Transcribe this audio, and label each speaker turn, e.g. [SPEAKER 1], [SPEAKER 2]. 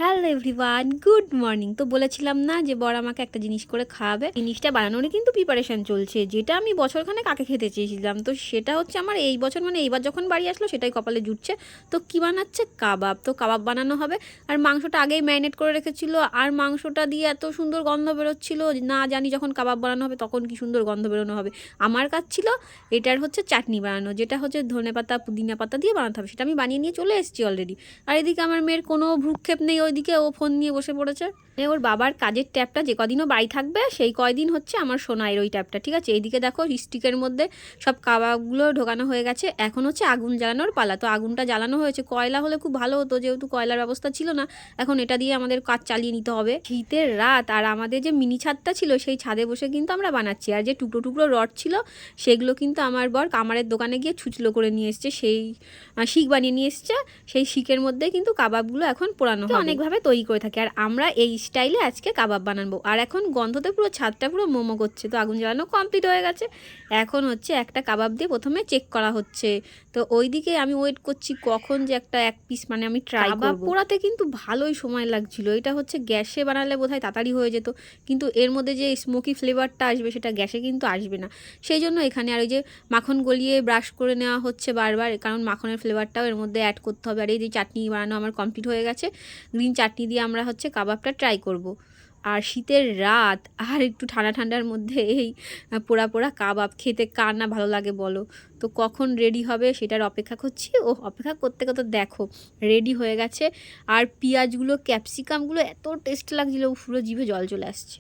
[SPEAKER 1] Hello everyone, good morning. তো বলেছিলাম না যে বর আমাকে একটা জিনিস করে খাওয়াবে। জিনিসটা বানানোরই কিন্তু প্রিপারেশন চলছে, যেটা আমি বছরখানেক আগে খেতে চেয়েছিলাম। তো সেটা হচ্ছে আমার এই বছর, মানে এইবার যখন বাড়ি আসলো সেটাই কপালে জুটছে। তো কী বানাচ্ছে? কাবাব। তো কাবাব বানানো হবে। আর মাংসটা আগেই ম্যারিনেট করে রেখেছিল, আর মাংসটা দিয়ে এত সুন্দর গন্ধ বেরোচ্ছিল, না জানি যখন কাবাব বানানো হবে তখন কি সুন্দর গন্ধ বেরোনো হবে। আমার কাজ ছিল এটার হচ্ছে চাটনি বানানো, যেটা হচ্ছে ধনেপাতা পুদিনা পাতা দিয়ে বানাতে হবে। সেটা আমি বানিয়ে নিয়ে চলে এসেছি অলরেডি। আর এদিকে আমার মেয়ের কোনো ভ্রুক্ষেপ নেই, ওইদিকে ও ফোন নিয়ে বসে পড়েছে। ওর বাবার কাজের ট্যাপটা যে কদিনও বাড়ি থাকবে সেই কয়দিন হচ্ছে আমার সোনাইয়ের ওই ট্যাপটা, ঠিক আছে। এইদিকে দেখো স্টিকের মধ্যে সব কাবাবগুলো ঢোকানো হয়ে গেছে। এখন হচ্ছে আগুন জ্বালানোর পালা। তো আগুনটা জ্বালানো হয়েছে। কয়লা হলে খুব ভালো হতো, যেহেতু কয়লার ব্যবস্থা ছিল না। এখন এটা দিয়ে আমাদের কাজ চালিয়ে নিতে হবে। শীতের রাত, আর আমাদের যে মিনি ছাদটা ছিল সেই ছাদে বসে কিন্তু আমরা বানাচ্ছি। আর যে টুকরো টুকরো রড ছিল সেগুলো কিন্তু আমার বর কামারের দোকানে গিয়ে ছুচলো করে নিয়ে এসছে, সেই শিক বানিয়ে নিয়ে এসছে। সেই শিকের মধ্যে কিন্তু কাবাবগুলো এখন পোড়ানো হবে। অনেকভাবে তৈরি করে থাকে, আর আমরা এই স্টাইলে আজকে কাবাব বানাবো। আর এখন গন্ধতে পুরো ছাদটা পুরো মোমো করছে। তো আগুন জ্বালানো কমপ্লিট হয়ে গেছে। এখন হচ্ছে একটা কাবাব দিয়ে প্রথমে চেক করা হচ্ছে। তো ওইদিকে আমি ওয়েট করছি কখন যে এক পিস মানে আমি ট্রাই করব। কাবাব পোড়াতে কিন্তু ভালোই সময় লাগছিল। এটা হচ্ছে গ্যাসে বানালে বোধহয় তাড়াতাড়ি হয়ে যেত, কিন্তু এর মধ্যে যে স্মোকি ফ্লেভারটা আসবে সেটা গ্যাসে কিন্তু আসবে না। সেই জন্য এখানে আর ওই যে মাখন গলিয়ে ব্রাশ করে নেওয়া হচ্ছে বারবার, কারণ মাখনের ফ্লেভারটাও এর মধ্যে অ্যাড করতে হবে। আর এই যে চাটনি বানানো আমার কমপ্লিট হয়ে গেছে। গ্রিন চাটনি দিয়ে আমরা হচ্ছে কাবাবটা ট্রাই করব। আর শীতের রাত আর একটু ঠান্ডা ঠান্ডার মধ্যে এই পোড়া পোড়া কাবাব খেতে কার না ভালো লাগে বলো। তো কখন রেডি হবে সেটার অপেক্ষা করছি। ও অপেক্ষা করতে করতে দেখো রেডি হয়ে গেছে। আর পেঁয়াজগুলো ক্যাপসিকামগুলো এত টেস্ট লাগছিলো, পুরো জিভে জল চলে আসছে।